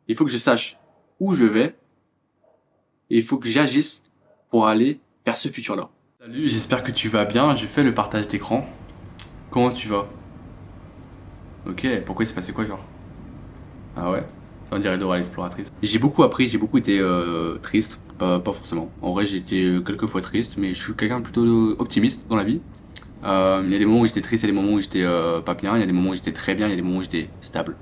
Il faut que je sache où je vais et il faut que j'agisse pour aller vers ce futur-là. Salut, j'espère que tu vas bien. Je fais le partage d'écran. Comment tu vas? Ok, pourquoi il s'est passé quoi, genre? Ah ouais? Ça on dirait Dora l'exploratrice. J'ai beaucoup appris, j'ai beaucoup été triste. Pas forcément. En vrai, j'ai été quelques fois triste, mais je suis quelqu'un de plutôt optimiste dans la vie. Il y a des moments où j'étais triste, il y a des moments où j'étais pas bien, il y a des moments où j'étais très bien, il y a des moments où j'étais stable.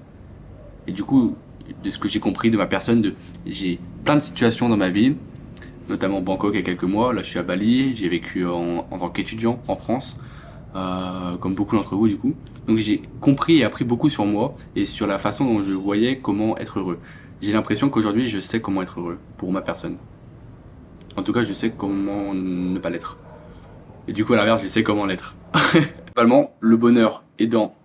Et du coup, de ce que j'ai compris de ma personne, j'ai plein de situations dans ma vie, notamment Bangkok il y a quelques mois. Là, je suis à Bali, j'ai vécu en tant qu'étudiant en France, comme beaucoup d'entre vous du coup. Donc j'ai compris et appris beaucoup sur moi et sur la façon dont je voyais comment être heureux. J'ai l'impression qu'aujourd'hui, je sais comment être heureux pour ma personne. En tout cas, je sais comment ne pas l'être. Et du coup, à l'inverse, je sais comment l'être. Globalement, le bonheur est dans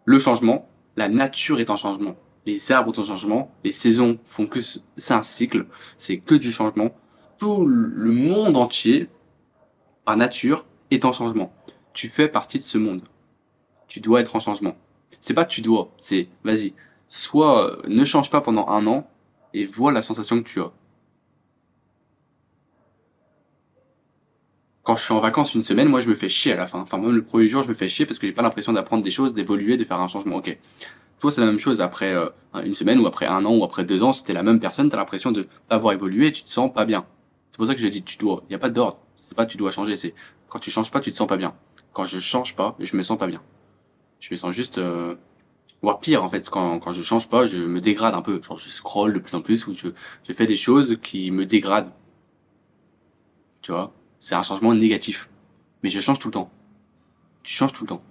le changement, la nature est en changement, les arbres sont en changement, les saisons font que c'est un cycle, c'est que du changement. Tout le monde entier, par nature, est en changement. Tu fais partie de ce monde. Tu dois être en changement. C'est pas tu dois, c'est vas-y. Soit ne change pas pendant un an et vois la sensation que tu as. Quand je suis en vacances une semaine, moi je me fais chier à la fin. Enfin, même le premier jour, je me fais chier parce que j'ai pas l'impression d'apprendre des choses, d'évoluer, de faire un changement. Ok. Toi, c'est la même chose après une semaine ou après un an ou après 2 ans, si t'es la même personne, t'as l'impression de pas avoir évolué et tu te sens pas bien. C'est pour ça que je dis tu dois. Il y a pas d'ordre. C'est pas tu dois changer. C'est quand tu changes pas, tu te sens pas bien. Quand je change pas, je me sens pas bien. Je me sens juste, voire pire en fait. Quand je change pas, je me dégrade un peu. Genre je scrolle de plus en plus ou je fais des choses qui me dégradent. Tu vois, c'est un changement négatif. Mais je change tout le temps. Tu changes tout le temps.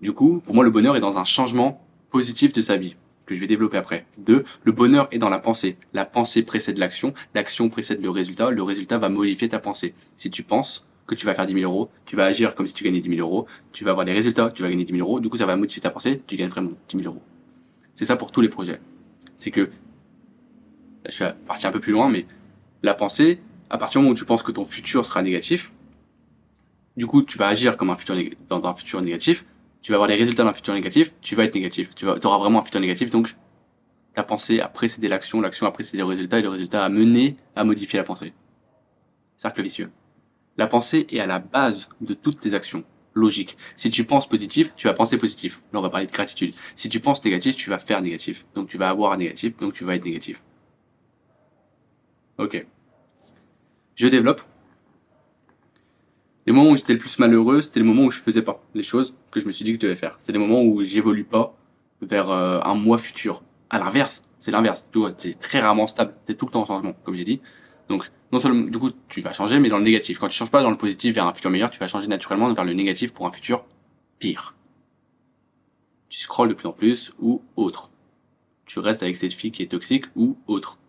Du coup, pour moi, le bonheur est dans un changement positif de sa vie, que je vais développer après. Deux, le bonheur est dans la pensée. La pensée précède l'action précède le résultat va modifier ta pensée. Si tu penses que tu vas faire 10 000 euros, tu vas agir comme si tu gagnais 10 000 euros, tu vas avoir des résultats, tu vas gagner 10 000 euros, du coup ça va modifier ta pensée, tu gagnes vraiment 10 000 euros. C'est ça pour tous les projets. C'est que, là, je suis parti un peu plus loin, mais la pensée, à partir du moment où tu penses que ton futur sera négatif, du coup, tu vas agir comme dans un futur négatif, tu vas avoir les résultats d'un futur négatif, tu vas être négatif. Auras vraiment un futur négatif, donc ta pensée a précédé l'action, l'action a précédé le résultat, et le résultat a mené à modifier la pensée. Cercle vicieux. La pensée est à la base de toutes tes actions. Logique. Si tu penses positif, tu vas penser positif. Là, on va parler de gratitude. Si tu penses négatif, tu vas faire négatif. Donc tu vas avoir un négatif, donc tu vas être négatif. Ok. Je développe. Les moments où j'étais le plus malheureux, c'était les moments où je faisais pas les choses que je me suis dit que je devais faire. C'est les moments où j'évolue pas vers un moi futur. À l'inverse, c'est l'inverse. Tu vois, c'est très rarement stable. T'es tout le temps en changement, comme j'ai dit. Donc, non seulement, du coup, tu vas changer, mais dans le négatif. Quand tu changes pas dans le positif vers un futur meilleur, tu vas changer naturellement vers le négatif pour un futur pire. Tu scrolles de plus en plus ou autre. Tu restes avec cette fille qui est toxique ou autre.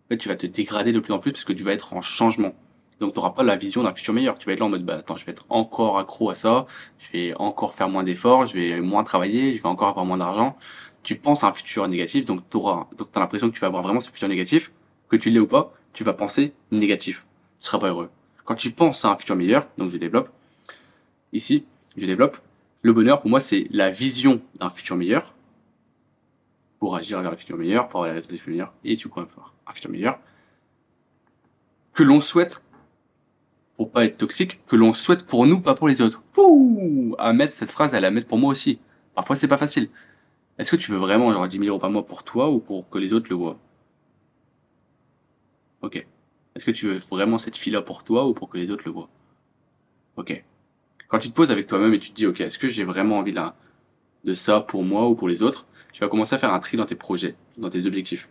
En fait, tu vas te dégrader de plus en plus parce que tu vas être en changement. Donc, tu n'auras pas la vision d'un futur meilleur. Tu vas être là en mode, bah, attends, je vais être encore accro à ça, je vais encore faire moins d'efforts, je vais moins travailler, je vais encore avoir moins d'argent. Tu penses à un futur négatif, donc t'as l'impression que tu vas avoir vraiment ce futur négatif, que tu l'aies ou pas, tu vas penser négatif. Tu seras pas heureux. Quand tu penses à un futur meilleur, donc je développe, ici, je développe, le bonheur, pour moi, c'est la vision d'un futur meilleur, pour agir vers le futur meilleur, pour avoir les résultats du futur meilleur, et tu crois avoir un futur meilleur, que l'on souhaite pour pas être toxique, que l'on souhaite pour nous, pas pour les autres. Ouh, à mettre cette phrase, à la mettre pour moi aussi. Parfois, c'est pas facile. Est-ce que tu veux vraiment genre 10 000 euros par mois pour toi ou pour que les autres le voient? Ok. Est-ce que tu veux vraiment cette fille-là pour toi ou pour que les autres le voient? Ok. Quand tu te poses avec toi-même et tu te dis, ok, est-ce que j'ai vraiment envie de ça pour moi ou pour les autres? Tu vas commencer à faire un tri dans tes projets, dans tes objectifs.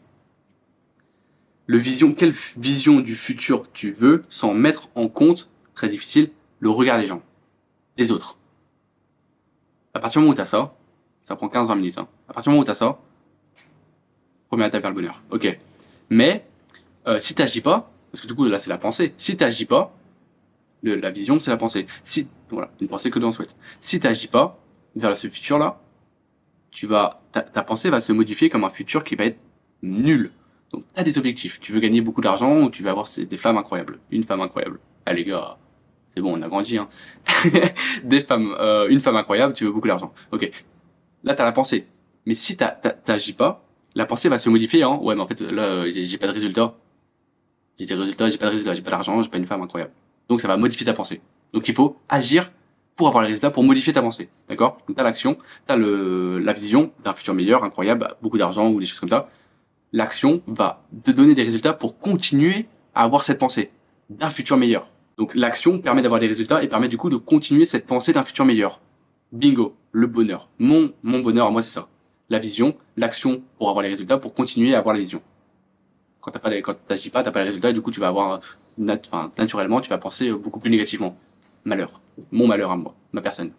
Quelle vision du futur tu veux sans mettre en compte, très difficile, le regard des gens, des autres. À partir du moment où t'as ça prend 15-20 minutes. Hein. À partir du moment où t'as ça, première étape vers le bonheur. Ok. Mais si t'agis pas, parce que du coup là c'est la pensée. Si t'agis pas, la vision c'est la pensée. Si voilà, une pensée que l'on souhaite. Si t'agis pas vers ce futur là, ta pensée va se modifier comme un futur qui va être nul. Donc t'as des objectifs. Tu veux gagner beaucoup d'argent ou tu veux avoir des femmes incroyables. Une femme incroyable. Ah les gars, c'est bon, on a grandi. Hein. Une femme incroyable, tu veux beaucoup d'argent. Ok. Là, t'as la pensée. Mais si t'agis pas, La pensée va se modifier, hein. Ouais, mais en fait, là, j'ai pas de résultat. J'ai des résultats, j'ai pas de résultats, j'ai pas d'argent, j'ai pas une femme incroyable. Donc ça va modifier ta pensée. Donc il faut agir pour avoir les résultats, pour modifier ta pensée. D'accord? Donc t'as l'action, t'as la vision d'un futur meilleur, incroyable, beaucoup d'argent ou des choses comme ça. L'action va te donner des résultats pour continuer à avoir cette pensée d'un futur meilleur. Donc l'action permet d'avoir des résultats et permet du coup de continuer cette pensée d'un futur meilleur. Bingo, le bonheur. Mon bonheur à moi c'est ça. La vision, l'action pour avoir les résultats, pour continuer à avoir la vision. Quand t'agis pas, t'as pas les résultats, et du coup tu vas avoir, naturellement, tu vas penser beaucoup plus négativement. Malheur. Mon malheur à moi, ma personne.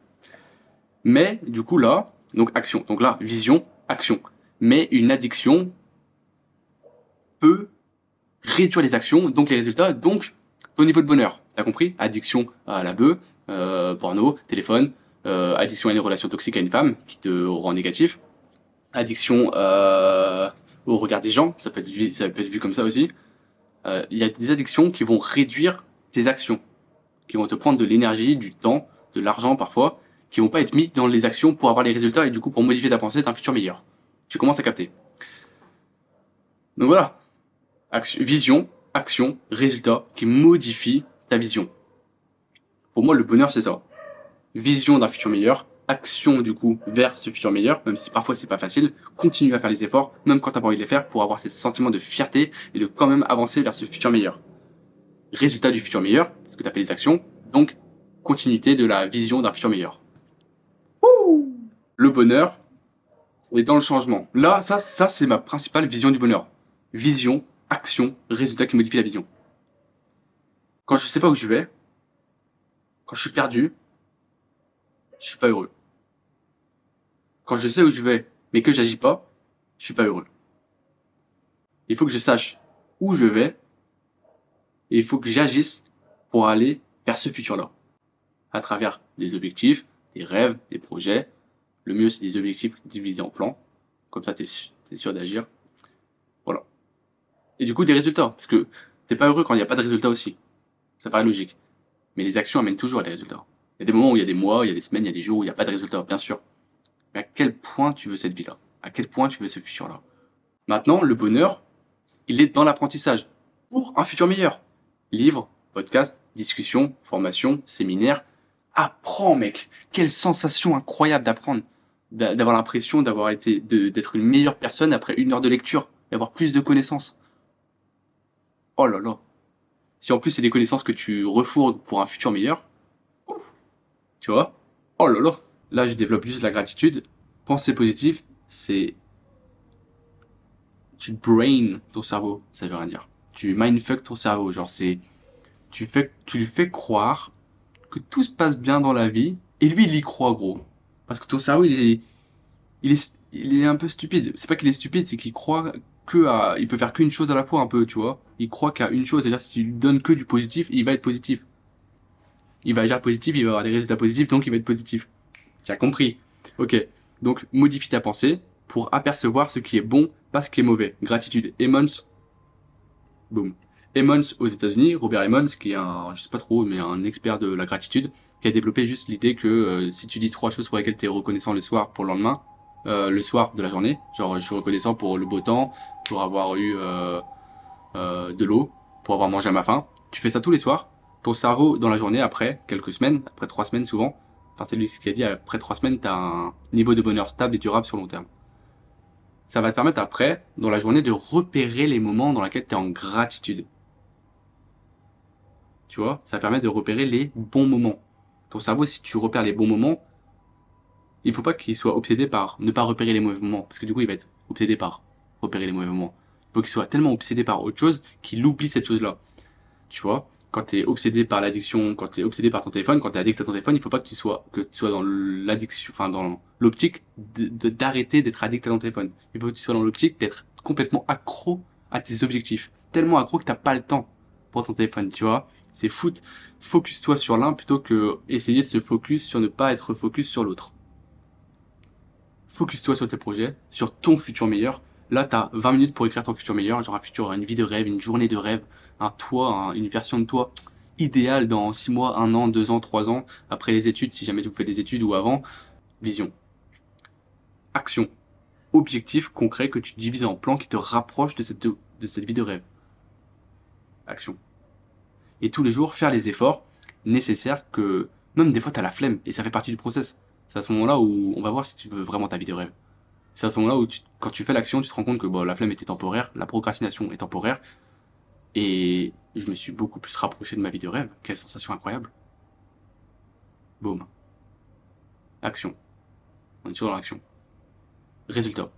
Mais, du coup là, donc action. Donc là, vision, action. Mais une addiction peut réduire les actions, donc les résultats, donc ton niveau de bonheur. T'as compris? Addiction à la bœuf, porno, téléphone, addiction à une relation toxique à une femme qui te rend négatif, addiction au regard des gens, ça peut être vu comme ça aussi. Il y a des addictions qui vont réduire tes actions, qui vont te prendre de l'énergie, du temps, de l'argent parfois, qui vont pas être mis dans les actions pour avoir les résultats et du coup pour modifier ta pensée d'un futur meilleur. Tu commences à capter. Donc voilà, vision, action, résultat qui modifie ta vision. Pour moi, le bonheur, c'est ça. Vision d'un futur meilleur, action du coup vers ce futur meilleur, même si parfois c'est pas facile, continue à faire les efforts, même quand t'as pas envie de les faire, pour avoir ce sentiment de fierté et de quand même avancer vers ce futur meilleur. Résultat du futur meilleur, ce que t'appelles les actions, donc continuité de la vision d'un futur meilleur. Le bonheur est dans le changement. Là, ça c'est ma principale vision du bonheur. Vision, action, résultat qui modifie la vision. Quand je sais pas où je vais, quand je suis perdu, je suis pas heureux. Quand je sais où je vais, mais que j'agis pas, je suis pas heureux. Il faut que je sache où je vais et il faut que j'agisse pour aller vers ce futur-là. À travers des objectifs, des rêves, des projets. Le mieux, c'est des objectifs divisés en plans. Comme ça, t'es sûr d'agir. Voilà. Et du coup, des résultats. Parce que t'es pas heureux quand il n'y a pas de résultats aussi. Ça paraît logique. Mais les actions amènent toujours à des résultats. Il y a des moments où il y a des mois, il y a des semaines, il y a des jours où il n'y a pas de résultats, bien sûr. Mais à quel point tu veux cette vie-là? À quel point tu veux ce futur-là? Maintenant, le bonheur, il est dans l'apprentissage. Pour un futur meilleur. Livres, podcasts, discussions, formations, séminaires. Apprends, mec. Quelle sensation incroyable d'apprendre. D'avoir l'impression d'être une meilleure personne après 1 heure de lecture. Et avoir plus de connaissances. Oh là là. Si en plus c'est des connaissances que tu refourgues pour un futur meilleur, tu vois? Oh là là. Là, je développe juste la gratitude. Penser positif, c'est tu brain ton cerveau, ça veut rien dire. Tu mindfuck ton cerveau, genre tu lui fais croire que tout se passe bien dans la vie et lui il y croit gros. Parce que ton cerveau il est un peu stupide. C'est pas qu'il est stupide, c'est qu'il croit il peut faire qu'une chose à la fois un peu, tu vois. Il croit qu'à une chose, c'est-à-dire si tu lui donnes que du positif, il va être positif. Il va agir positif, il va avoir des résultats positifs, donc il va être positif. Tu as compris. Ok. Donc, modifie ta pensée pour apercevoir ce qui est bon, pas ce qui est mauvais. Gratitude. Emmons. Boom. Emmons aux États-Unis, Robert Emmons, qui est je sais pas trop, mais un expert de la gratitude, qui a développé juste l'idée que si tu dis 3 choses pour lesquelles tu es reconnaissant le soir pour le lendemain, le soir de la journée, genre je suis reconnaissant pour le beau temps, pour avoir eu de l'eau, pour avoir mangé à ma faim. Tu fais ça tous les soirs. Ton cerveau, dans la journée, après quelques semaines, après 3 semaines souvent, enfin c'est lui qui a dit, après 3 semaines, t'as un niveau de bonheur stable et durable sur long terme. Ça va te permettre après, dans la journée, de repérer les moments dans lesquels t'es en gratitude. Tu vois, ça permet de repérer les bons moments. Ton cerveau, si tu repères les bons moments, il faut pas qu'il soit obsédé par ne pas repérer les mauvais moments, parce que du coup, il va être obsédé par repérer les mauvais moments. Il faut qu'il soit tellement obsédé par autre chose qu'il oublie cette chose-là. Tu vois, quand t'es obsédé par l'addiction, quand t'es obsédé par ton téléphone, quand t'es addict à ton téléphone, il faut pas que tu sois dans l'addiction, enfin dans l'optique d'arrêter d'être addict à ton téléphone. Il faut que tu sois dans l'optique d'être complètement accro à tes objectifs, tellement accro que t'as pas le temps pour ton téléphone, tu vois. C'est focus-toi sur l'un plutôt que essayer de se focus sur ne pas être focus sur l'autre. Focus-toi sur tes projets, sur ton futur meilleur. Là, t'as 20 minutes pour écrire ton futur meilleur, genre une vie de rêve, une journée de rêve, une version de toi idéale dans 6 mois, 1 an, 2 ans, 3 ans, après les études, si jamais tu fais des études ou avant. Vision. Action. objectif concret que tu divises en plans qui te rapprochent de cette vie de rêve. Action. Et tous les jours, faire les efforts nécessaires que, même des fois, t'as la flemme, et ça fait partie du process. C'est à ce moment-là où on va voir si tu veux vraiment ta vie de rêve. C'est à ce moment-là où, quand tu fais l'action, tu te rends compte que bon, la flemme était temporaire, la procrastination est temporaire, et je me suis beaucoup plus rapproché de ma vie de rêve. Quelle sensation incroyable. Boum. Action. On est toujours dans l'action. Résultat.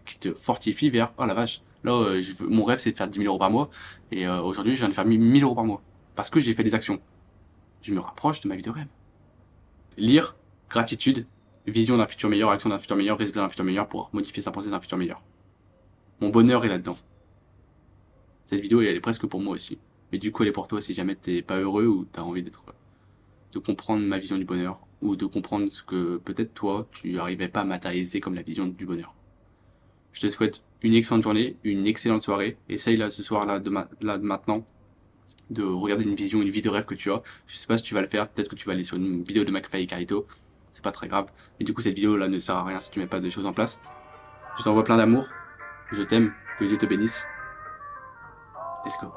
Qui te fortifie vers, oh la vache, là, mon rêve c'est de faire 10 000 euros par mois, et aujourd'hui je viens de faire 1000 euros par mois. Parce que j'ai fait des actions. Je me rapproche de ma vie de rêve. Lire, gratitude, vision d'un futur meilleur, action d'un futur meilleur, résultat d'un futur meilleur pour modifier sa pensée d'un futur meilleur. Mon bonheur est là-dedans. Cette vidéo, elle est presque pour moi aussi. Mais du coup, elle est pour toi si jamais t'es pas heureux ou t'as envie de comprendre ma vision du bonheur, ou de comprendre ce que peut-être toi, tu arrivais pas à matérialiser comme la vision du bonheur. Je te souhaite une excellente journée, une excellente soirée. Essaye là, ce soir, là, de maintenant, de regarder une vision, une vie de rêve que tu as. Je sais pas si tu vas le faire, peut-être que tu vas aller sur une vidéo de McFly et Carito. C'est pas très grave. Mais du coup, cette vidéo là ne sert à rien si tu mets pas de choses en place. Je t'envoie plein d'amour. Je t'aime. Que Dieu te bénisse. Let's go.